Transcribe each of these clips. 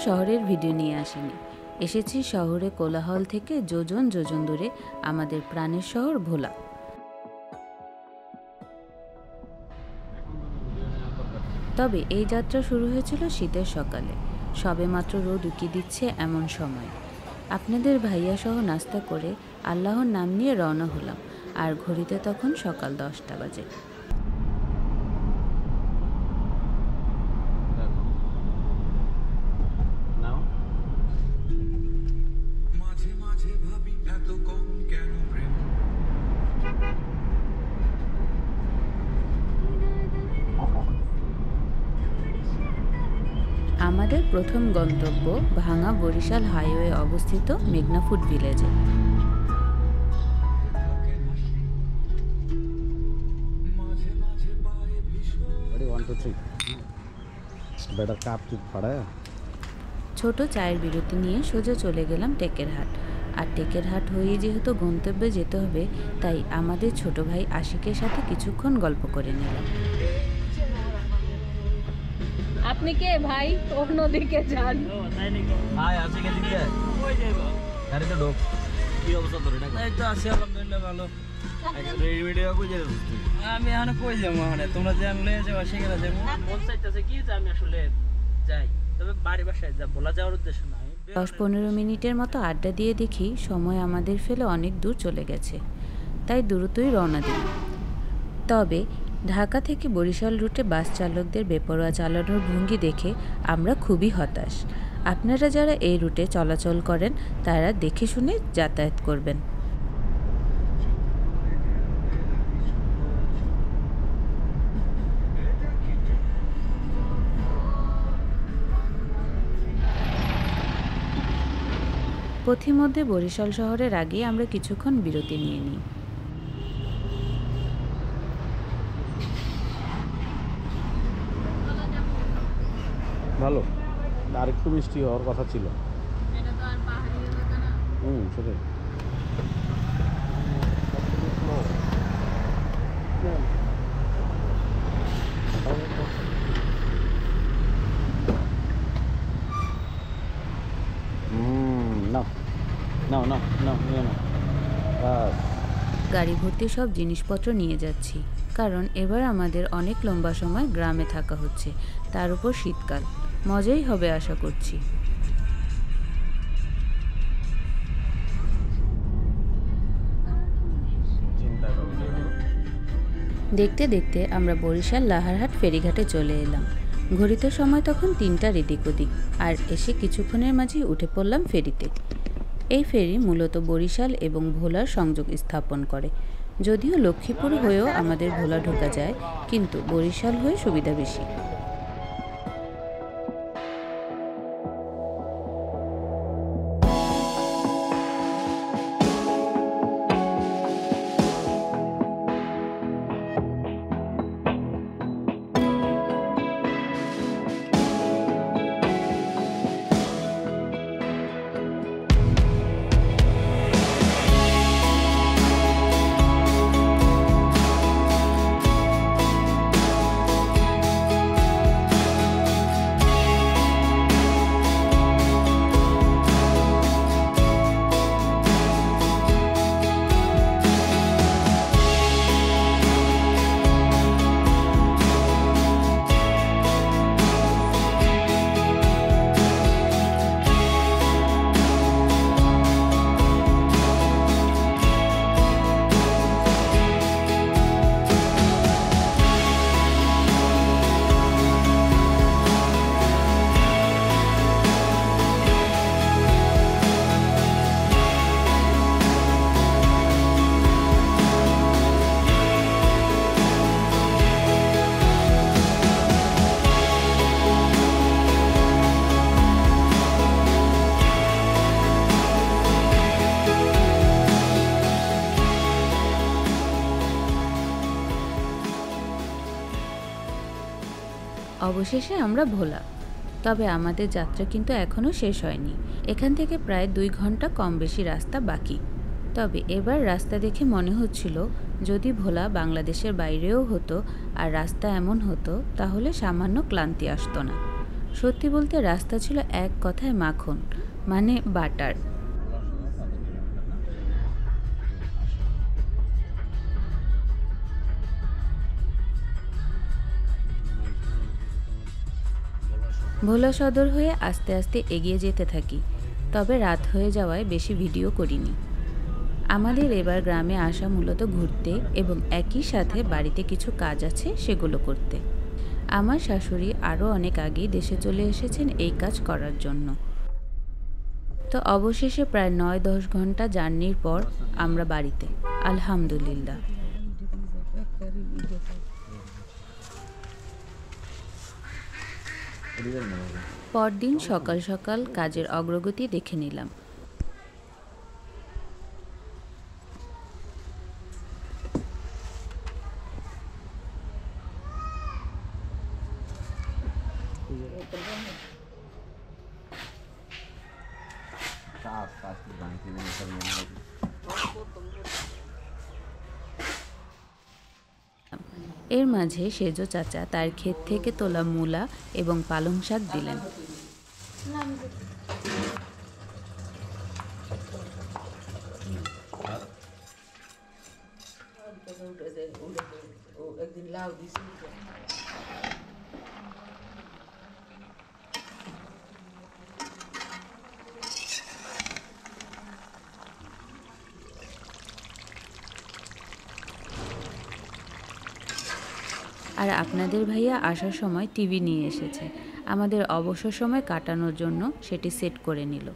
শহরের ভিডিও নিয়ে আসিনি, এসেছি শহরে কোলাহল থেকে যোজন যোজন দূরে আমাদের প্রাণের শহর ভোলা। তবে এই যাত্রা শুরু হয়েছিল শীতের সকালে, সবেমাত্র রোদ উঁকি দিচ্ছে এমন সময়। আপনাদের ভাইয়া সহ নাস্তা করে আল্লাহর নাম নিয়ে রওনা হলাম, আর ঘড়িতে তখন সকাল 10টা বাজে। আমাদের প্রথম গন্তব্য ভাঙা বরিশাল হাইওয়ে অবস্থিত মেঘনা ফুড ভিলেজে। ছোট চায়ের বিরতি নিয়ে সোজা চলে গেলাম টেকেরহাট। আর টেকেরহাট হয়ে যেহেতু গন্তব্যে যেতে হবে, তাই আমাদের ছোট ভাই আশিকের সাথে কিছুক্ষণ গল্প করে নিলাম। আপনি কে ভাই? অন্যদিকে যান। তাই নাকি? ভাই আছে কে দিকে? কই যাইবা? গাড়িতে ঢোক। কি অবস্থা তোর এটা? এই তো আছি আলহামদুলিল্লাহ ভালো। এই ভিডিও কই যাবে? আমি এখানে কই যাবো মানে তোমরা যে আনলে যাও সেখানে যাবো। মন চাইতেছে কি যে আমি আসলে যাই। তবে বাড়ি বাসায় যাব, বলা যাওয়ার উদ্দেশ্য না। 10-15 মিনিটের মতো আড্ডা দিয়ে দেখি সময় আমাদের ফেলে অনেক দূর চলে গেছে, তাই দ্রুতই রওনা দিলাম। তবে ঢাকা থেকে বরিশাল রুটে বাস চালকদের বেপরোয়া চালানোর ভঙ্গি দেখে আমরা খুবই হতাশ। আপনারা যারা এই রুটে চলাচল করেন তারা দেখে শুনে যাতায়াত করবেন। পথিমধ্যে বরিশাল শহরের আগে আমরা কিছুক্ষণ বিরতি নিয়ে নিই। ভালো, আর একটু মিষ্টি হওয়ার কথা ছিল। এটা তো আর পাহাড়ি এলাকা না। সেটাই। গাড়ি ভর্তি সব জিনিসপত্র নিয়ে যাচ্ছি, কারণ এবার আমাদের অনেক লম্বা সময় গ্রামে থাকা হচ্ছে, তার উপর শীতকাল। মজাই হবে আশা করছি। দেখতে দেখতে আমরা বরিশাল লাহারহাট ফেরিঘাটে চলে এলাম। ঘড়িতে সময় তখন 3টার এদিক ওদিক, আর এসে কিছুক্ষণের মাঝেই উঠে পড়লাম ফেরিতে। এই ফেরি মূলত বরিশাল এবং ভোলার সংযোগ স্থাপন করে। যদিও লক্ষ্মীপুর হয়েও আমাদের ভোলা ঢোকা যায়, কিন্তু বরিশাল হয়ে সুবিধা বেশি। অবশেষে আমরা ভোলা। তবে আমাদের যাত্রা কিন্তু এখনও শেষ হয়নি। এখান থেকে প্রায় 2 ঘন্টা কম বেশি রাস্তা বাকি। তবে এবার রাস্তা দেখে মনে হচ্ছিল যদি ভোলা বাংলাদেশের বাইরেও হতো আর রাস্তা এমন হতো, তাহলে সামান্য ক্লান্তি আসতো না। সত্যি বলতে রাস্তা ছিল এক কথায় মাখন, মানে বাটার। ভোলা সদর হয়ে আস্তে আস্তে এগিয়ে যেতে থাকি, তবে রাত হয়ে যাওয়ায় বেশি ভিডিও করিনি। আমাদের এবার গ্রামে আসা মূলত ঘুরতে এবং একই সাথে বাড়িতে কিছু কাজ আছে সেগুলো করতে। আমার শাশুড়ি আরও অনেক আগেই দেশে চলে এসেছেন এই কাজ করার জন্য। তো অবশেষে প্রায় 9-10 ঘন্টা জার্নির পর আমরা বাড়িতে, আলহামদুলিল্লাহ। পরদিন সকাল সকাল কাজের অগ্রগতি দেখে নিলাম। এর মাঝে সেজো চাচা তার ক্ষেত থেকে তোলা মূলা এবং পালং শাক দিলেন। আর আপনাদের ভাইয়া আসার সময় টিভি নিয়ে এসেছে, আমাদের অবসর সময় কাটানোর জন্য সেটি সেট করে নিল।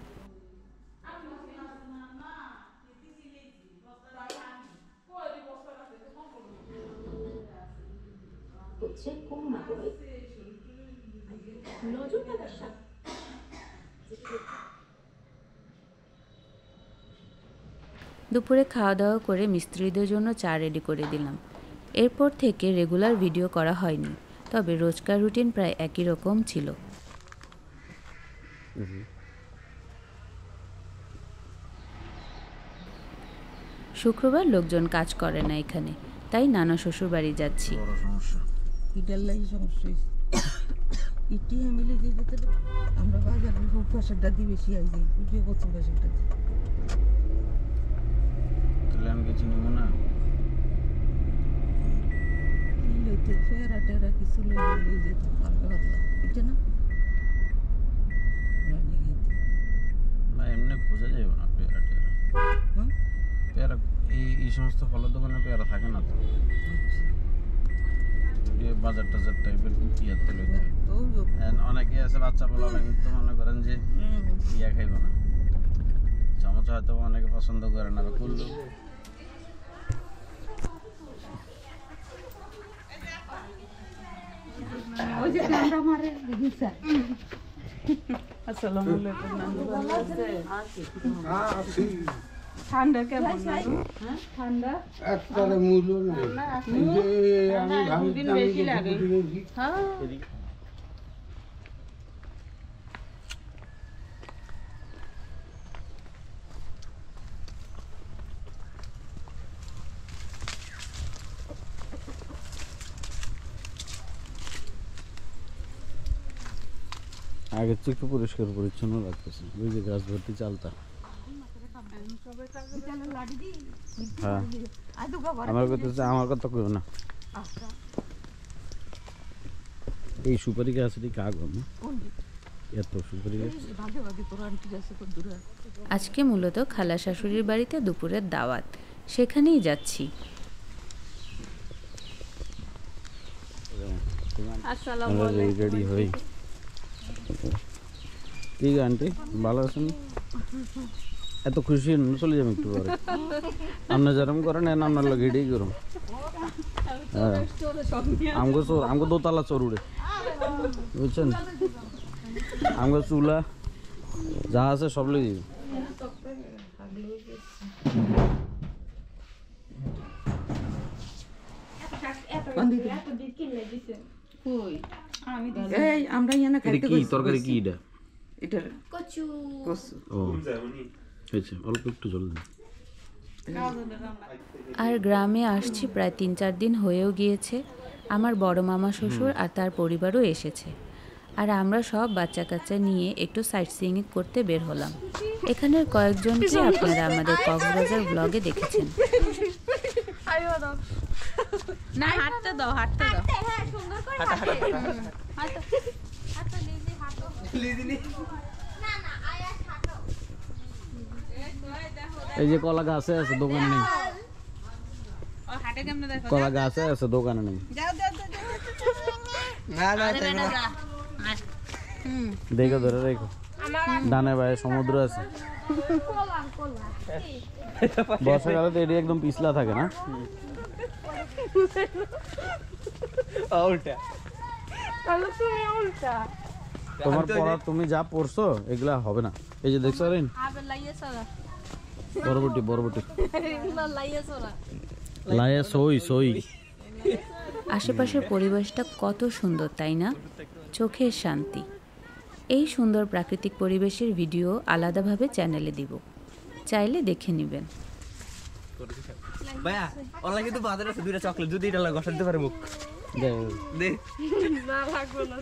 দুপুরে খাওয়া দাওয়া করে মিস্ত্রিদের জন্য চা রেডি করে দিলাম। এরপর থেকে রেগুলার ভিডিও করা হয়নি, তবে রোজকার রুটিন প্রায় একই রকম ছিল। শুক্রবার লোকজন কাজ করে না এখানে, তাই নানা শ্বশুর বাড়ি যাচ্ছি। আমরা বাজারের পাশেরটা দিয়ে বেশি আই যাই, বুঝিয়ে করছি পাশেরটা দিয়ে। তাহলে আমি কিছু নেবো না। লইতে ফেরা টেরা কিছু লই যেত হালকা পাতলা, এটা না না এমনি বোঝা যাবে না পেয়ারা টেয়ারা। পেয়ারা এই সমস্ত ফলের দোকানে পেয়ারা থাকে না তো, বাজার টাজার টাইপের ইয়াতে লইতে হয়। অনেকে আছে বাচ্চা বলা কিন্তু মনে করেন যে ইয়া খাইব না, চামচ হয়তো অনেকে পছন্দ করে না করলো। ঠান্ডা কেমন? ঠান্ডা একটা মূল্য নাই, বেশি লাগে। হ্যাঁ আগের চেয়ে একটু পরিষ্কার পরিচ্ছন্ন লাগতেছে। ওই যে গাছ ভর্তি চালতা। হ্যাঁ আমার কথা কেউ না। এই সুপারি গাছ কাগজ না, এত সুপারি গাছ। আজকে মূলত খালা শাশুড়ির বাড়িতে দুপুরের দাওয়াত, সেখানেই যাচ্ছি। রেডি হই। ঠিক আন্টি, ভালো আছেন? এত খুশি চলে যাবেন একটু পরে। আপনার যেরকম করেন আপনার লোক এটাই করুন। হ্যাঁ আমগো দোতলা চোর উড়ে, বুঝছেন? আমগো চুলা যা আছে সব লেগে যাবে। আমরা ইয়ানা খাইতে কি তরকারি কি এটা? এটা কচু। ও হয়েছে, অল্প একটু জল দিন। আর গ্রামে আসছি প্রায় 3-4 দিন হয়েও গিয়েছে। আমার বড় মামা শ্বশুর আর তার পরিবারও এসেছে। আর আমরা সব বাচ্চা কাচ্চা নিয়ে একটু সাইট সিইং করতে বের হলাম। এখানের কয়েকজনকে আপনারা আমাদের কক্সবাজার ব্লগে দেখেছেন। না হাঁটতে দাও, হাঁটতে দাও। হ্যাঁ সুন্দর করে হাঁটো। হাঁটো লিজি হাঁটো। না না আয়াস হাঁটো। এই যে কলা গাছে আছে, দোকানে নেই। ও হাঁটে কেমনে দেখো। কলা গাছে আছে, দোকানে নেই। যাও যাও যাও। যা। দেখো ধরে রেখো। ডানে বায়ে সমুদ্র আছে। বর্ষাকালে তো এটি একদম পিছলা থাকে না? উল্টা তোমার পড়া তুমি যা পড়ছো এগুলা হবে না। এই যে দেখছো রিন, আবে লাইয়েছ না। বরবটি বরবটি এগুলো লাইয়েছ না। লায়া সই সই। আশেপাশের পরিবেশটা কত সুন্দর তাই না? চোখের শান্তি। এই সুন্দর প্রাকৃতিক পরিবেশের ভিডিও আলাদাভাবে চ্যানেলে দিব, চাইলে দেখে নেবেন। ভাইয়া ওলা কিন্তু বাজারে আছে দুইটা চকলেট, যদি এটা লাগা দিতে পারে মুখ দে। না লাগবে না।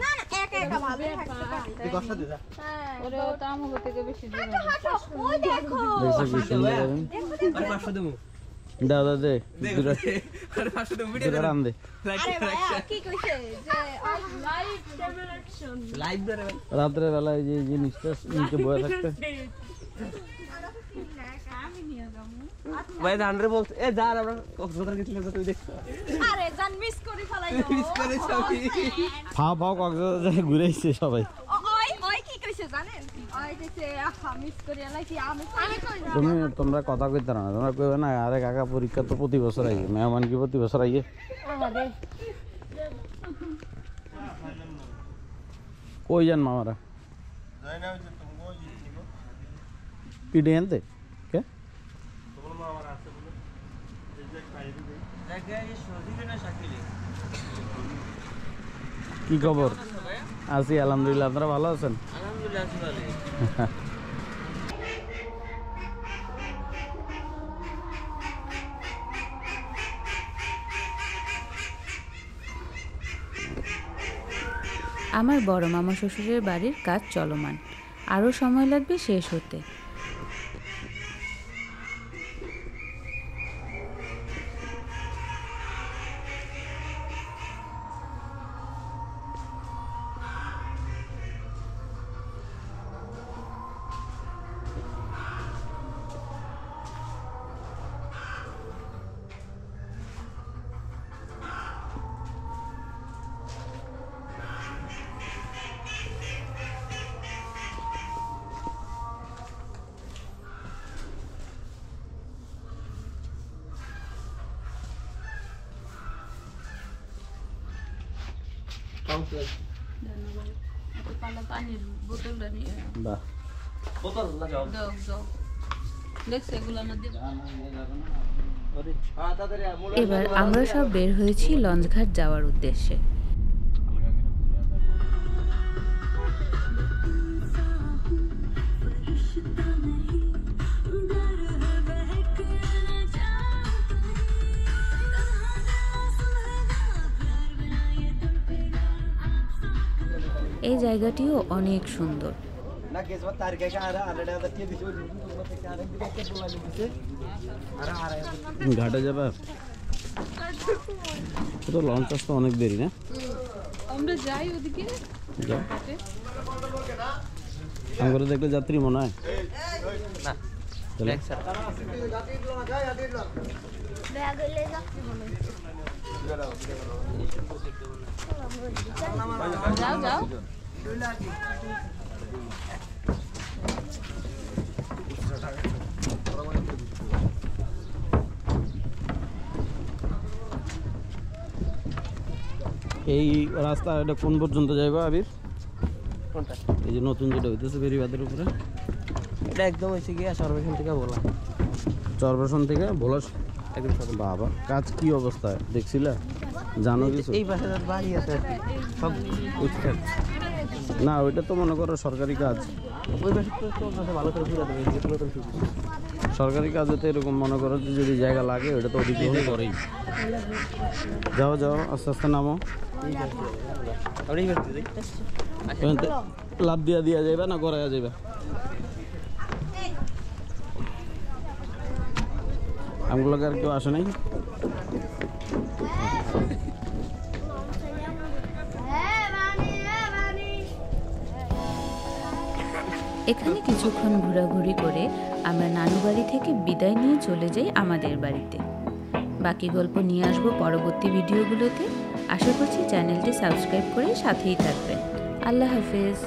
না না একা একা ভালো তুই কষ্ট দে যা। ওরে ও তো আমগো থেকে বেশি দূর। হাঁটো ওই দেখো। দেখছো কি সুন্দর করেন? আরে 500 দেবো। দাও দাও দে দে দুটা আরে 500 দেবো ভিডিও দুটা রান দে। আরে ভাইয়া কি কইছে যে লাইভ ডেমোনেশন লাইভ ধরে ভাই। রাত্রে বেলা এই যে জিনিসটা নিচে বয়ে থাকতে ভাই ধানরে বলছে এ যা আমরা কক্সবাজার গেছিলাম তো তুই দেখছ। আরে জান মিস করে ফেলাইলো। মিস করে ছবি। ফাও ফাও কক্সবাজারে ঘুরে এসেছে সবাই। ওই ওই কি কইছে জানেন? ওই কইছে মিস করে লাইকি আমি কই তোমরা কথা কইতে না, তোমরা কইবে না আরে কাকা পরীক্ষা তো প্রতি বছর আইয়ে, মেহমান কি প্রতি বছর আইয়ে? কই যান মামারা? পিডে আনতে কে? কি খবর? আছি আলহামদুলিল্লাহ, আপনারা ভালো আছেন? আলহামদুলিল্লাহ আছি ভালো। আমার বড় মামা শ্বশুরের বাড়ির কাজ চলমান, আরও সময় লাগবে শেষ হতে। পানির বোতলটা নিয়ে বাহ, বোতল না যাও। দাও দাও। দেখছ এগুলো না দিয়ে আরে তাড়াতাড়ি এবার আমরা সব বের হয়েছি লঞ্চঘাট যাওয়ার উদ্দেশ্যে। এই জায়গাটিও অনেক সুন্দর। না কেসবা তারিখে আরে আরে কে দিছে ওই থেকে আরে দিকে কে বলা দিছে আরে আরে ঘাটে যাবে তো? লঞ্চ আসতে অনেক দেরি না? আমরা যাই ওদিকে যাও। হাটে। আমাকে দেখলে যাত্রী মনে হয় না তাহলে ব্যাগ লয়ে যা যাও যাও। এই রাস্তা এটা কোন পর্যন্ত যাইবা আবির? কোনটা? এই যে নতুন যেটা হইতেছে বেরিবাদের উপরে, এটা একদম হইছে গিয়া সর্বেশন থেকে বলা। চরবেশন থেকে ভোলা একদম সামনে। বাবা, কাজ কি অবস্থায় দেখছিলা? জানো কিছু? এই পাশে যার বাড়ি আছে সব উঠছেন। না ওইটা তো মনে করো সরকারি কাজ। ওই পাশে তো ভালো করে ঘুরে দেবে, এদিকে তো নতুন শুরু। সরকারি কাজে তো এরকম মনে করো যে যদি জায়গা লাগে ওটা তো অধিগ্রহণ করেই। যাও যাও আস্তে আস্তে নামো। লাভ দিয়া দিয়া যাবে না করা যাবে? আমগুলোকে আর কেউ আসে নাই? এখানে কিছুক্ষণ ঘোরাঘুরি করে আমরা নানু বাড়ি থেকে বিদায় নিয়ে চলে যাই আমাদের বাড়িতে। বাকি গল্প নিয়ে আসবো পরবর্তী ভিডিওগুলোতে। আশা করছি চ্যানেলটি সাবস্ক্রাইব করে সাথেই থাকবেন। আল্লাহ হাফেজ।